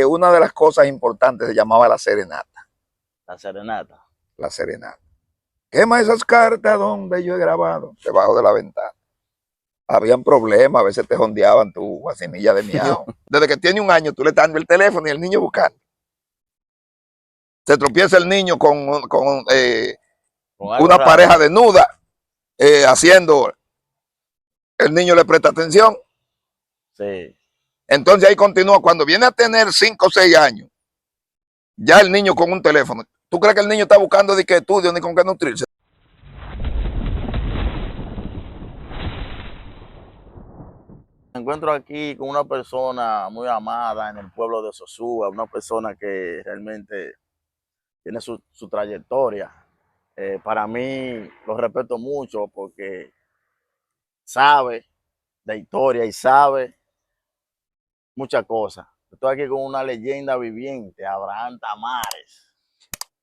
una de las cosas importantes se llamaba la serenata. La serenata. La serenata. Quema esas cartas donde yo he grabado, debajo de la ventana. Habían problemas, a veces te jondeaban tu guasimilla de miau. Desde que tiene un año, tú le estás dando el teléfono y el niño buscando. Se tropieza el niño con algo una raro. pareja desnuda haciendo, el niño le presta atención. Sí. Entonces ahí continúa. Cuando viene a tener 5 o 6 años, ya el niño con un teléfono. ¿Tú crees que el niño está buscando de qué estudio ni con qué nutrirse? Me encuentro aquí con una persona muy amada en el pueblo de Sosúa, una persona que realmente tiene su trayectoria. Para mí lo respeto mucho porque sabe de historia y sabe muchas cosas. Estoy aquí con una leyenda viviente, Abraham Tamares.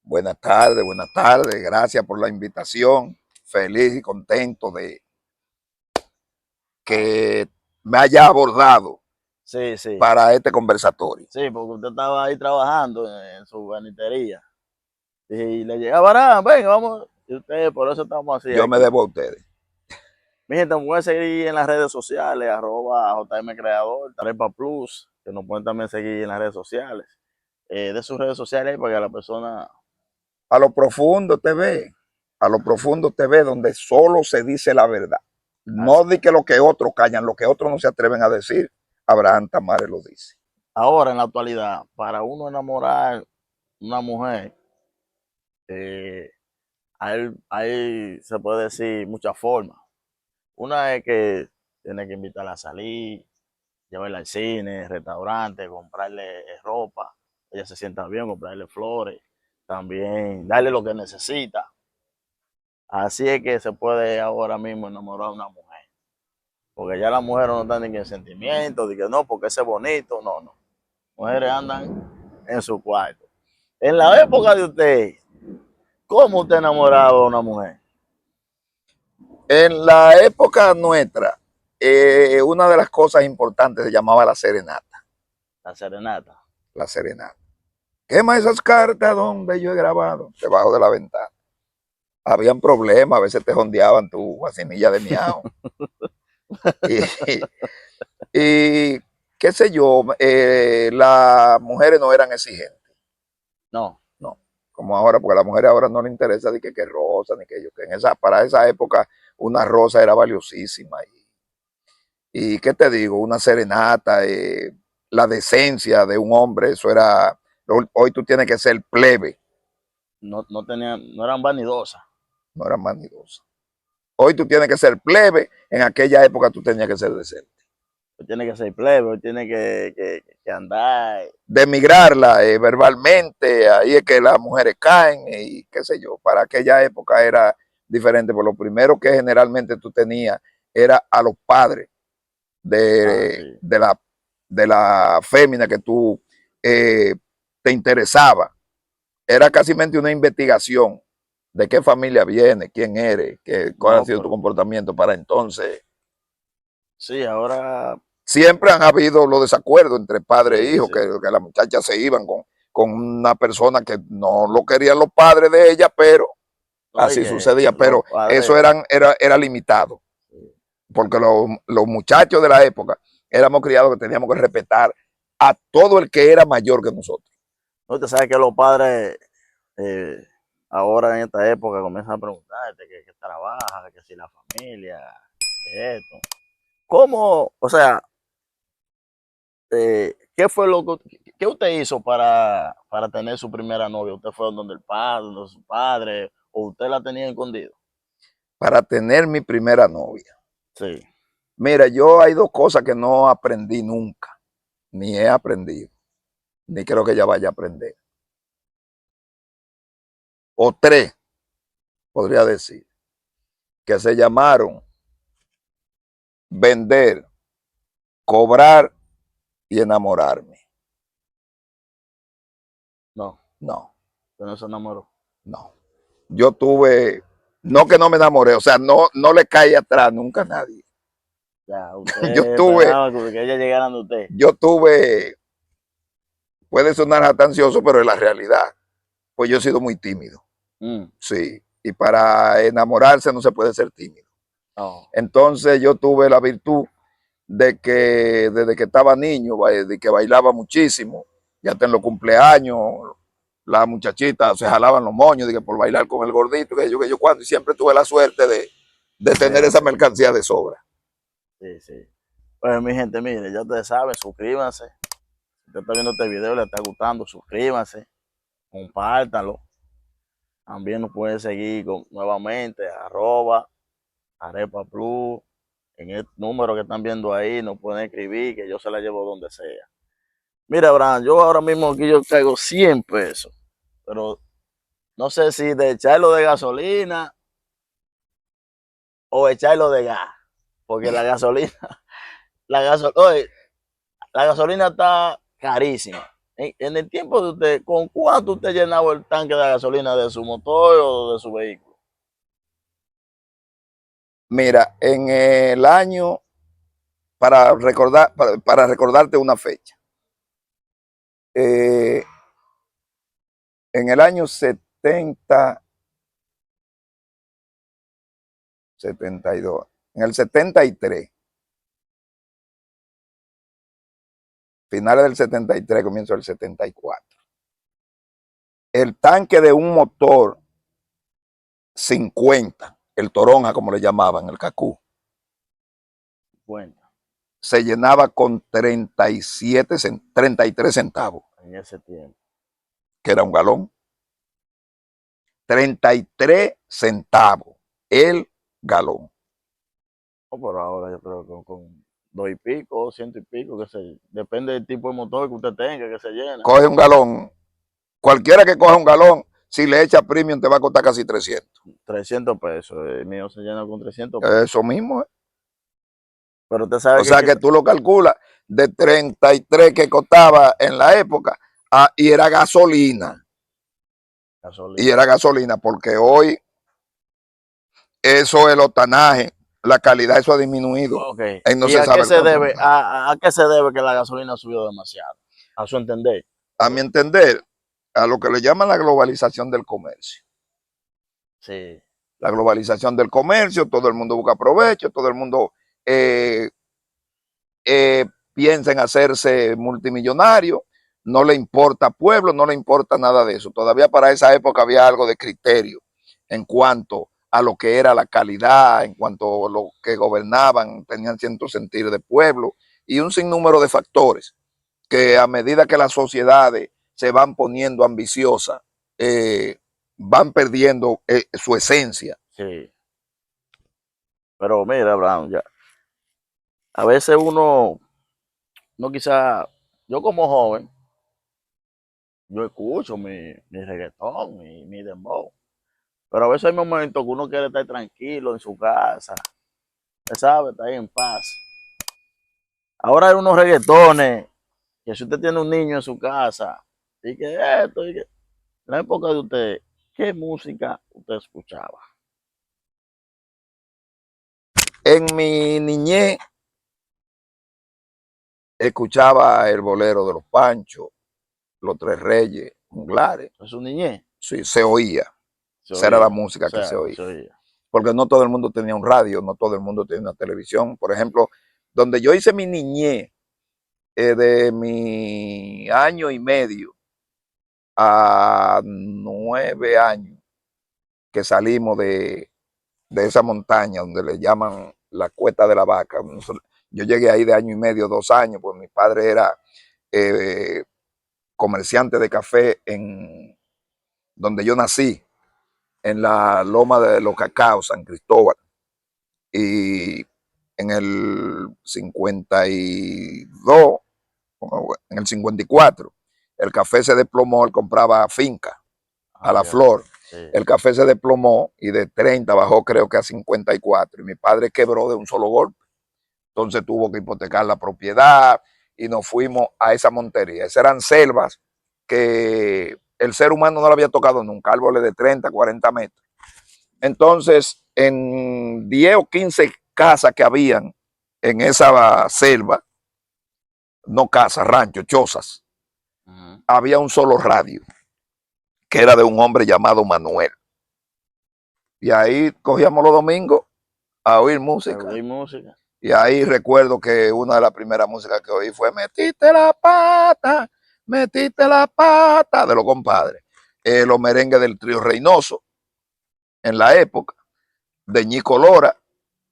Buenas tardes, buenas tardes. Gracias por la invitación. Feliz y contento de que me haya abordado Sí, sí. para este conversatorio. Sí, porque usted estaba ahí trabajando en su banitería. Y le llegaba, Abraham, venga, vamos. Y usted, por eso estamos así Yo me aquí. debo a ustedes. Mi gente, me pueden seguir en las redes sociales, @JMCreador, Tarepa Plus, que nos pueden también seguir en las redes sociales. De sus redes sociales para que la persona... A lo profundo te ve. A lo profundo te ve donde solo se dice la verdad. No Así. di que lo que otros callan, lo que otros no se atreven a decir. Abraham Tamares lo dice. Ahora, en la actualidad, para uno enamorar una mujer, eh, hay, se puede decir, muchas formas. Una es que tiene que invitarla a salir, llevarla al cine, restaurante, comprarle ropa, ella se sienta bien, comprarle flores, también darle lo que necesita. Así es que se puede ahora mismo enamorar a una mujer. Porque ya las mujeres no están ni en sentimientos, de que no, porque ese es bonito, no, no. Mujeres andan en su cuarto. En la época de usted, ¿cómo usted enamoraba a una mujer? En la época nuestra, una de las cosas importantes se llamaba la serenata. La serenata. La serenata. Quema esas cartas donde yo he grabado, debajo de la ventana. Habían problemas, a veces te jondeaban tu guasimilla de miau. Y, y qué sé yo, las mujeres no eran exigentes. No. No, como ahora, porque a las mujeres ahora no les interesa ni que rosa, ni que yo, que para esa época una rosa era valiosísima. Y qué te digo, una serenata, la decencia de un hombre, eso era, hoy tú tienes que ser plebe. No, no tenían, no eran vanidosas. No eran vanidosas. Hoy tú tienes que ser plebe, en aquella época tú tenías que ser decente. Hoy tiene que ser plebe, hoy tiene que andar. Demigrarla verbalmente, ahí es que las mujeres caen y qué sé yo, para aquella época era diferente, por lo primero que generalmente tú tenías era a los padres Ah, de, sí. de, la, de la fémina que tú te interesaba. Era casi una investigación de qué familia viene, quién eres, cuál ha No, sido tu pero comportamiento para entonces. sí, ahora Siempre han habido los desacuerdos entre padre e sí, hijo, sí. que las muchachas se iban con una persona que no lo querían los padres de ella, pero así Oye, sucedía. los Pero eso padres, era limitado, sí. porque los muchachos de la época éramos criados que teníamos que respetar a todo el que era mayor que nosotros. No, usted sabe que los padres eh, ahora en esta época comienzan a preguntarte que trabaja, que si la familia, que esto. ¿Cómo, o sea, qué fue qué usted hizo para tener su primera novia? ¿Usted fue donde el padre, donde su padre, o usted la tenía escondido? Para tener mi primera novia. Sí. Mira, yo hay dos cosas que no aprendí nunca, ni he aprendido, ni creo que ya vaya a aprender. O tres, podría decir, que se llamaron vender, cobrar y enamorarme. No, No, usted no se enamoró. no. Yo tuve, no que no me enamoré, o sea, no le caí atrás nunca a nadie. Ya, Yo usted tuve, esperaba que ella llegara a usted. yo tuve Puede sonar jactancioso, pero es la realidad. Pues yo he sido muy tímido. Mm. Sí. Y para enamorarse no se puede ser tímido. Oh. Entonces yo tuve la virtud de que desde que estaba niño, de que bailaba muchísimo, ya hasta en los cumpleaños, las muchachitas se jalaban los moños de que por bailar con el gordito, que yo cuando, y siempre tuve la suerte de tener esa mercancía de sobra. Sí, sí. Pues mi gente, mire, ya ustedes saben, suscríbanse. Si usted está viendo este video y le está gustando, suscríbanse, compártanlo. También nos pueden seguir nuevamente, @Arepa Plus. En el número que están viendo ahí, nos pueden escribir, que yo se la llevo donde sea. Mira, Abraham, yo ahora mismo aquí yo caigo 100 pesos, pero no sé si de echarlo de gasolina o echarlo de gas, porque la gasolina, oye, la gasolina está carísima. En el tiempo de usted, ¿con cuánto usted llenaba el tanque de gasolina de su motor o de su vehículo? Mira, en el año, para recordarte una fecha, en el año 72, en el 73, finales del 73, comienzo del 74, el tanque de un motor 50, el Toronja como le llamaban, el Cacú, Bueno, se llenaba con 33 centavos, en ese tiempo. que era un galón. 33 centavos el galón. No, pero ahora yo creo que con 2 y pico, 100 y pico, que se, depende del tipo de motor que usted tenga, que se llena. Coge un galón, cualquiera que coja un galón, si le echa premium te va a costar casi 300. 300 pesos, el mío se llena con 300 pesos. Eso mismo, ¿eh? Pero usted sabe O sea que que tú lo calculas de 33 que costaba en la época y era gasolina. Y gasolina. era gasolina porque hoy eso, el octanaje, la calidad, eso ha disminuido. Ok. Ahí no ¿Y se a qué sabe el se cuánto. debe? ¿A qué se debe que la gasolina subió demasiado? A su entender. A mi entender, a lo que le llaman la globalización del comercio. Sí. La globalización del comercio, todo el mundo busca provecho, todo el mundo eh, piensa en hacerse multimillonario, no le importa pueblo, no le importa nada de eso. Todavía para esa época había algo de criterio en cuanto a lo que era la calidad, en cuanto a lo que gobernaban, tenían cierto sentir de pueblo y un sinnúmero de factores que a medida que las sociedades se van poniendo ambiciosas, van perdiendo su esencia. Sí. Pero mira, Abraham, ya. A veces uno, no quizá, yo como joven, yo escucho mi reggaetón, mi dembow. Pero a veces hay momentos que uno quiere estar tranquilo en su casa. Usted sabe, está ahí en paz. Ahora hay unos reggaetones que si usted tiene un niño en su casa, y que esto, y que... En la época de usted, ¿qué música usted escuchaba? En mi niñez escuchaba el bolero de los Panchos, los Tres Reyes, Junglares. ¿En su niñez? Sí, se oía. Se Esa era la oía. O música que se sea, oía. se oía. Porque no todo el mundo tenía un radio, no todo el mundo tenía una televisión. Por ejemplo, donde yo hice mi niñez, de mi año y medio a 9 años, que salimos de esa montaña donde le llaman la Cuesta de la Vaca. Yo llegué ahí de año y medio, 2 años, pues mi padre era eh, comerciante de café en donde yo nací, en la loma de los Cacao, San Cristóbal. Y en el 52, en el 54, el café se desplomó, él compraba finca a Ah, la ya. flor. Sí. El café se desplomó y de 30 bajó creo que a 54. Y mi padre quebró de un solo golpe. Entonces tuvo que hipotecar la propiedad y nos fuimos a esa montería. Esas eran selvas que el ser humano no le había tocado nunca, árboles de 30, 40 metros. Entonces, en 10 o 15 casas que habían en esa selva, no casas, ranchos, chozas, había un solo radio, que era de un hombre llamado Manuel. Y ahí cogíamos los domingos a oír música. Y ahí recuerdo que una de las primeras músicas que oí fue metiste la pata, de los compadres. Los merengues del trío Reynoso, en la época, de Ñico Lora,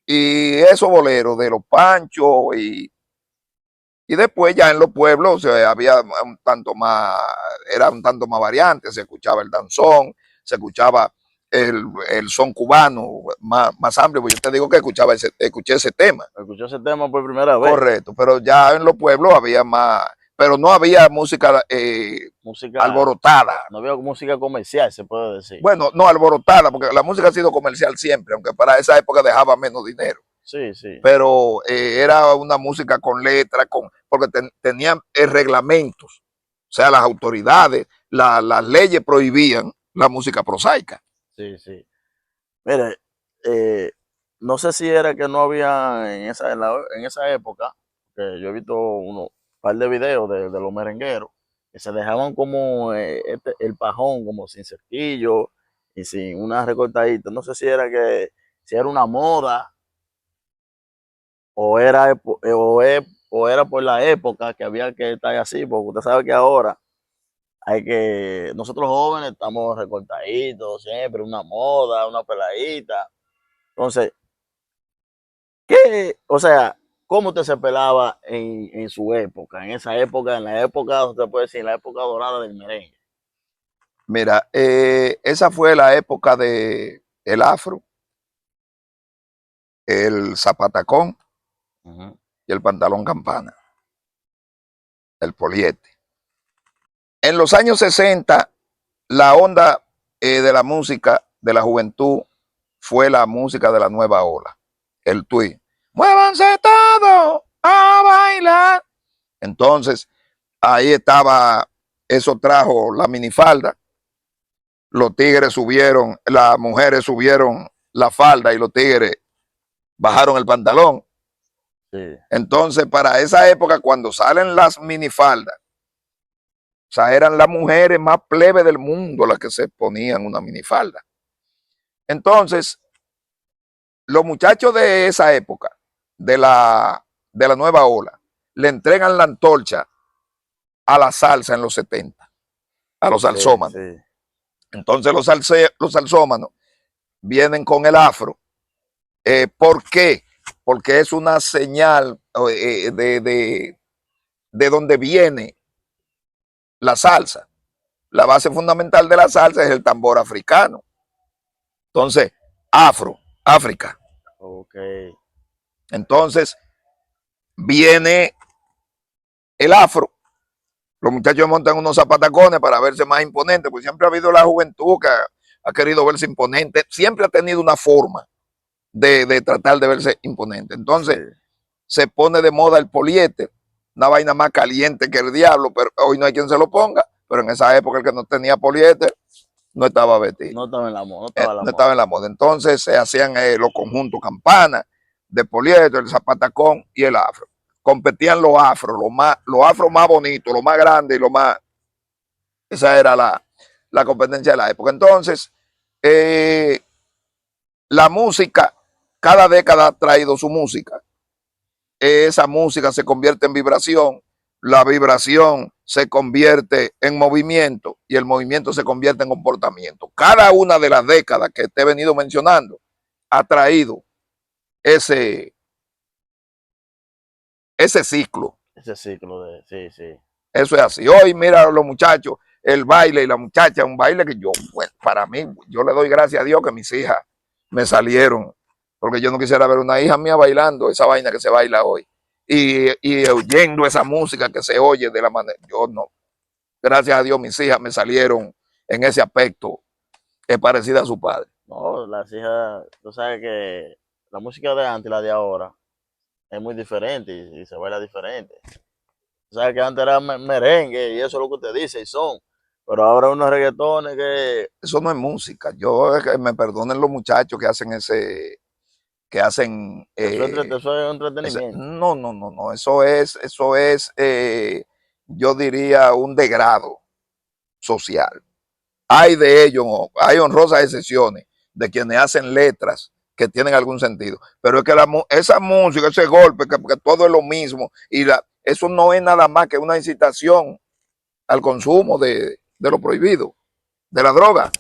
y esos boleros de los Panchos, y después ya en los pueblos había un tanto más, era un tanto más variante, se escuchaba el danzón, se escuchaba el son cubano más amplio, porque yo te digo que escuché ese tema. Escuchó ese tema por primera vez. Correcto, pero ya en los pueblos había más, pero no había música alborotada. No había música comercial, se puede decir. Bueno, no alborotada, porque la música ha sido comercial siempre, aunque para esa época dejaba menos dinero. Sí, sí. Pero era una música con letra, porque tenían reglamentos. O sea, las autoridades, las leyes prohibían la música prosaica. Sí, sí. Mire, no sé si era que no había en esa época, que yo he visto un par de videos de los merengueros, que se dejaban como el pajón, como sin cerquillo y sin una recortadita. No sé si era si era una moda o era por la época que había que estar así, porque usted sabe que ahora nosotros jóvenes estamos recortaditos siempre, una moda, una peladita. Entonces, o sea, cómo usted se pelaba en su época, en esa época, en la época, usted puede decir, en la época dorada del merengue? Mira, esa fue la época del afro, el zapatacón y el pantalón campana, el poliete. En los años 60, la onda de la música de la juventud fue la música de la nueva ola, el tweet. Muévanse todos a bailar. Entonces, ahí estaba, eso trajo la minifalda, los tigres subieron, las mujeres subieron la falda y los tigres bajaron el pantalón. Sí. Entonces, para esa época, cuando salen las minifaldas, o sea, eran las mujeres más plebe del mundo las que se ponían una minifalda. Entonces, los muchachos de esa época, de la nueva ola, le entregan la antorcha a la salsa en los 70, a los salsómanos. Sí, sí. Entonces los salsómanos vienen con el afro. ¿Por qué? Porque es una señal de donde viene la salsa. La base fundamental de la salsa es el tambor africano. Entonces, África. Okay. Entonces, viene el afro. Los muchachos montan unos zapatacones para verse más imponentes, porque siempre ha habido la juventud que ha querido verse imponente. Siempre ha tenido una forma de tratar de verse imponente. Entonces, sí, se pone de moda el poliéster, una vaina más caliente que el diablo, pero hoy no hay quien se lo ponga. Pero en esa época el que no tenía poliéster no estaba vestido. No estaba en la moda. No estaba en la moda. Entonces se hacían los conjuntos campana de poliéster, el zapatacón y el afro. Competían los afros, los afros más bonitos, los más grandes y los más... Esa era la competencia de la época. Entonces, la música, cada década ha traído su música. Esa música se convierte en vibración, la vibración se convierte en movimiento y el movimiento se convierte en comportamiento. Cada una de las décadas que te he venido mencionando ha traído ese ciclo. Ese ciclo sí, sí. Eso es así. Hoy mira los muchachos, el baile y la muchacha, un baile que yo, bueno, para mí, yo le doy gracias a Dios que mis hijas me salieron, porque yo no quisiera ver una hija mía bailando esa vaina que se baila hoy. Y oyendo esa música que se oye de la manera, yo no. Gracias a Dios mis hijas me salieron en ese aspecto parecida a su padre. No, las hijas, tú sabes que la música de antes y la de ahora es muy diferente y se baila diferente. Tú sabes que antes era merengue y eso es lo que usted dice y son, pero ahora unos reggaetones que... Eso no es música. Yo, que me perdonen los muchachos que hacen ese... que hacen... eso es entretenimiento. No. Eso es yo diría, un degrado social. Hay de ellos, hay honrosas excepciones de quienes hacen letras que tienen algún sentido, pero es que esa música, ese golpe, que todo es lo mismo, y eso no es nada más que una incitación al consumo de lo prohibido, de la droga,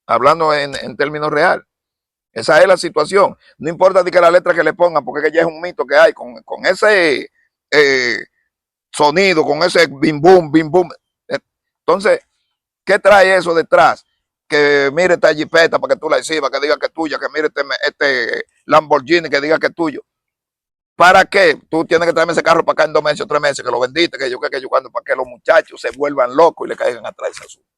hablando en términos reales. Esa es la situación. No importa de que la letra que le pongan, porque ya es un mito que hay con ese sonido, con ese bim boom, bim boom. Entonces, ¿qué trae eso detrás? Que mire esta jipeta para que tú la exhibas, que diga que es tuya, que mire este Lamborghini, que diga que es tuyo. ¿Para qué? Tú tienes que traerme ese carro para acá en 2 meses o 3 meses, que lo vendiste, que yo, cuando, para que los muchachos se vuelvan locos y le caigan atrás ese asunto.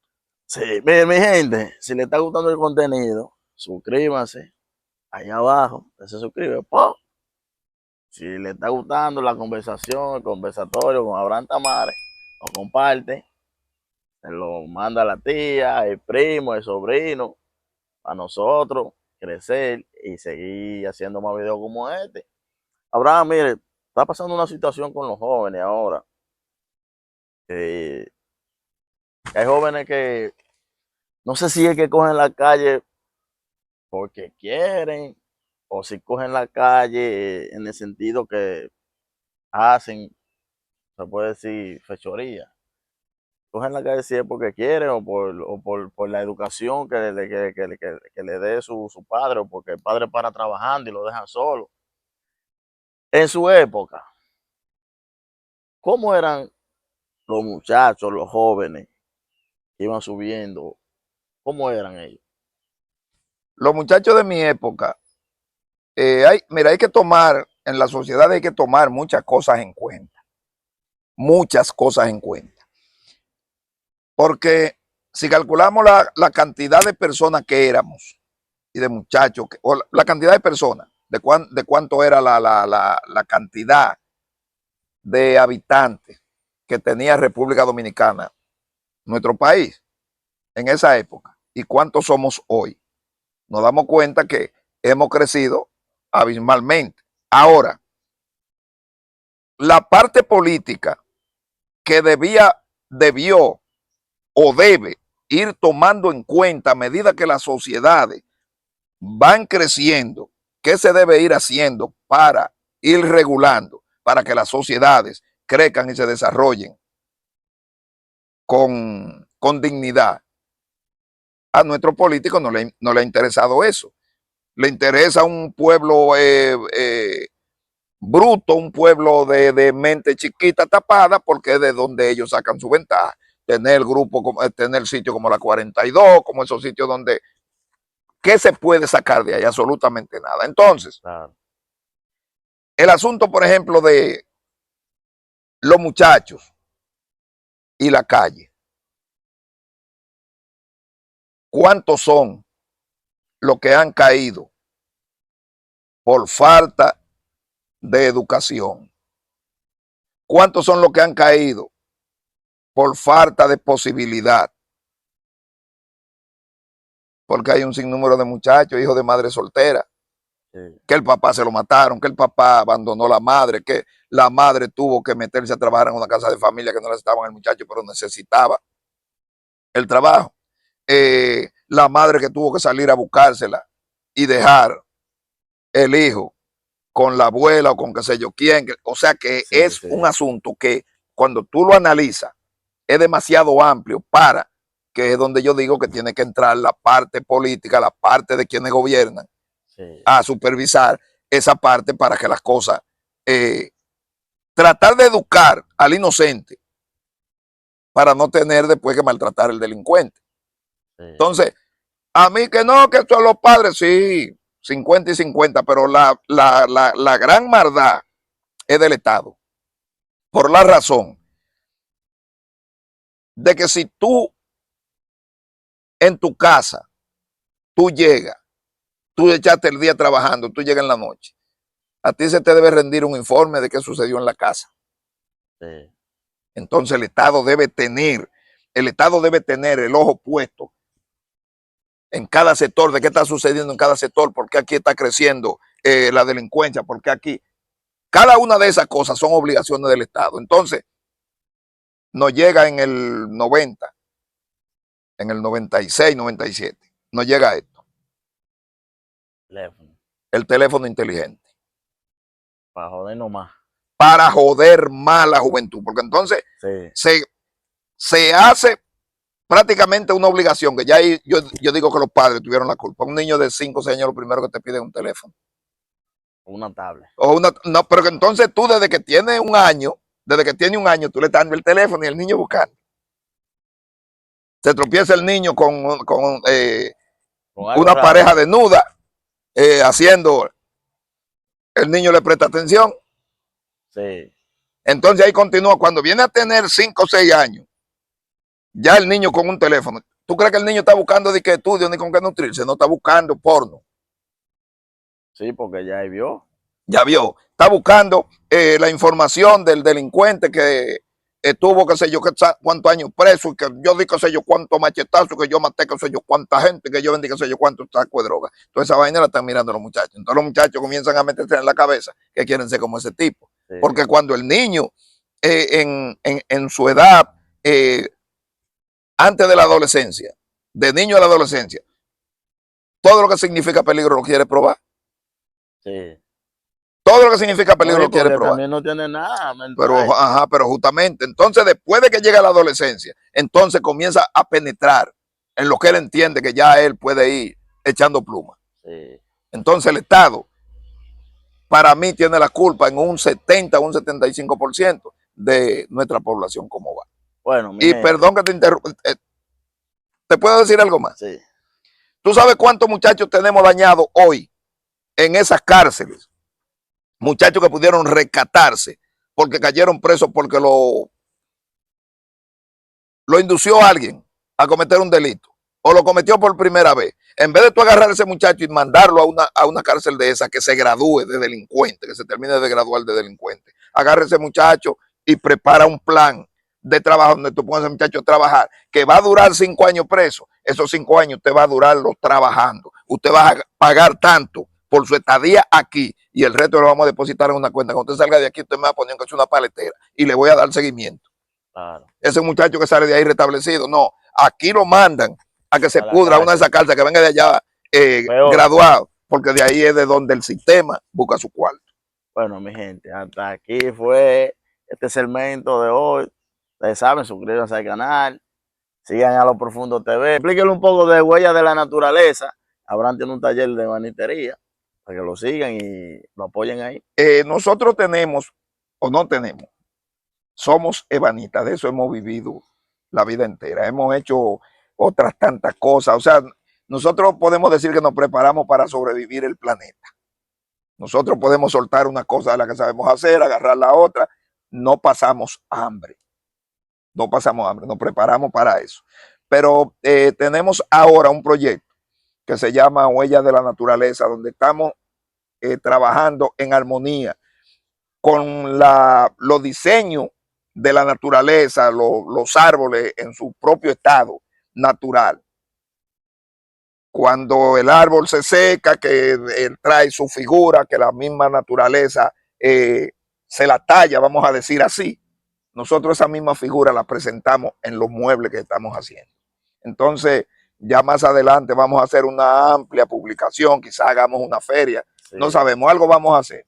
Sí, miren, mi gente, si le está gustando el contenido, suscríbanse. Ahí abajo, se suscribe. ¡Pum! Si le está gustando la conversación, el conversatorio con Abraham Tamares, lo comparte, se lo manda a la tía, el primo, el sobrino, a nosotros crecer y seguir haciendo más videos como este. Abraham, mire, está pasando una situación con los jóvenes ahora. Hay jóvenes que no sé si es que cogen la calle porque quieren o si cogen la calle en el sentido que hacen, se puede decir, fechoría. Cogen la calle si es porque quieren o por la educación que le dé su padre o porque el padre para trabajando y lo dejan solo. En su época, ¿cómo eran los muchachos, los jóvenes que iban subiendo? ¿Cómo eran ellos? Los muchachos de mi época, mira, hay que tomar, en la sociedad hay que tomar muchas cosas en cuenta. Muchas cosas en cuenta. Porque si calculamos la cantidad de personas que éramos y de muchachos, o la cantidad de personas, de cuánto era la cantidad de habitantes que tenía República Dominicana, nuestro país, en esa época, y cuántos somos hoy, nos damos cuenta que hemos crecido abismalmente. Ahora, la parte política que debió o debe ir tomando en cuenta a medida que las sociedades van creciendo, qué se debe ir haciendo para ir regulando, para que las sociedades crezcan y se desarrollen con dignidad. A nuestro político no le ha interesado eso. Le interesa un pueblo bruto, un pueblo de mente chiquita tapada, porque es de donde ellos sacan su ventaja. Tener grupo, tener sitios como la 42, como esos sitios donde, ¿qué se puede sacar de ahí? Absolutamente nada. Entonces, Claro. el asunto, por ejemplo, de los muchachos y la calle. ¿Cuántos son los que han caído por falta de educación? ¿Cuántos son los que han caído por falta de posibilidad? Porque hay un sinnúmero de muchachos, hijos de madre soltera, Sí. que el papá se lo mataron, que el papá abandonó a la madre, que la madre tuvo que meterse a trabajar en una casa de familia que no necesitaban el muchacho, pero necesitaba el trabajo. La madre que tuvo que salir a buscársela y dejar el hijo con la abuela o con qué sé yo quién. O sea que Sí, es sí, un asunto que cuando tú lo analizas es demasiado amplio para que es donde yo digo que tiene que entrar la parte política, la parte de quienes gobiernan, sí, a supervisar esa parte para que las cosas, tratar de educar al inocente para no tener después que maltratar al delincuente. sí, Entonces, a mí que no, que son los padres, sí, 50 y 50, pero la gran maldad es del Estado. Por la razón de que si tú en tu casa, tú llegas, tú echaste el día trabajando, tú llegas en la noche, a ti se te debe rendir un informe de qué sucedió en la casa. sí, Entonces el Estado debe tener el ojo puesto en cada sector de qué está sucediendo en cada sector, por qué aquí está creciendo la delincuencia, por qué aquí. Cada una de esas cosas son obligaciones del Estado. Entonces, nos llega en el 90, en el 96, 97. Nos llega esto. Teléfono. El teléfono inteligente. Para joder nomás. Para joder más la juventud. Porque entonces sí. se hace prácticamente una obligación, que ya ahí yo digo que los padres tuvieron la culpa. Un niño de 5 o 6 años lo primero que te pide es un teléfono. Una tablet. No, pero que entonces tú desde que tiene un año, tú le estás dando el teléfono y el niño buscando. Se tropieza el niño con una pareja desnuda haciendo, el niño le presta atención. Sí. Entonces ahí continúa. Cuando viene a tener 5 o 6 años, ya el niño con un teléfono. ¿Tú crees que el niño está buscando de qué estudio ni con qué nutrirse? No, está buscando porno. Sí, porque ya vio. Ya vio. Está buscando la información del delincuente que estuvo, qué sé yo, cuántos años preso, y que yo di, qué sé yo, cuántos machetazos, que yo maté, qué sé yo, cuánta gente, que yo vendí, qué sé yo, cuántos tacos de droga. Toda esa vaina la están mirando los muchachos. Entonces los muchachos comienzan a meterse en la cabeza que quieren ser como ese tipo. Sí. Porque cuando el niño en su edad, antes de la adolescencia, de niño a la adolescencia, todo lo que significa peligro lo quiere probar. Sí. Todo lo que significa peligro lo quiere probar. También no tiene nada mental. Pero justamente, entonces después de que llega la adolescencia, entonces comienza a penetrar en lo que él entiende que ya él puede ir echando pluma. Sí. Entonces el Estado, para mí, tiene la culpa en un 70 o un 75% de nuestra población como va. Bueno, y gente, perdón que te interrumpa, ¿te puedo decir algo más? Sí. ¿Tú sabes cuántos muchachos tenemos dañados hoy en esas cárceles? Muchachos que pudieron rescatarse porque cayeron presos porque lo indució a alguien a cometer un delito o lo cometió por primera vez. En vez de tú agarrar a ese muchacho y mandarlo a una cárcel de esa que se gradúe de delincuente, que se termine de graduar de delincuente, agarra a ese muchacho y prepara un plan de trabajo donde tú pones a ese muchacho a trabajar, que va a durar 5 años preso. Esos 5 años usted va a durarlo trabajando. Usted va a pagar tanto por su estadía aquí y el resto lo vamos a depositar en una cuenta. Cuando usted salga de aquí, usted me va a poner una paletera y le voy a dar seguimiento. Claro. Ese muchacho que sale de ahí restablecido, no, aquí lo mandan a que se pudra a una de esas cárceles, que venga de allá graduado, porque de ahí es de donde el sistema busca su cuarto. Bueno, mi gente, hasta aquí fue este segmento de hoy. Ustedes saben, suscríbanse al canal, sigan a Lo Profundo TV. Explíquenle un poco de Huellas de la Naturaleza. Abraham tiene un taller de manitería, para que lo sigan y lo apoyen ahí. Nosotros tenemos, o no tenemos, somos ebanitas, de eso hemos vivido la vida entera. Hemos hecho otras tantas cosas. O sea, nosotros podemos decir que nos preparamos para sobrevivir el planeta. Nosotros podemos soltar una cosa de la que sabemos hacer, agarrar la otra. No pasamos hambre. No pasamos hambre, nos preparamos para eso. Pero tenemos ahora un proyecto que se llama Huellas de la Naturaleza, donde estamos trabajando en armonía con los diseños de la naturaleza, los árboles en su propio estado natural. Cuando el árbol se seca, que él trae su figura, que la misma naturaleza se la talla, vamos a decir así, nosotros esa misma figura la presentamos en los muebles que estamos haciendo. Entonces, ya más adelante vamos a hacer una amplia publicación, quizás hagamos una feria, sí. No sabemos, algo vamos a hacer.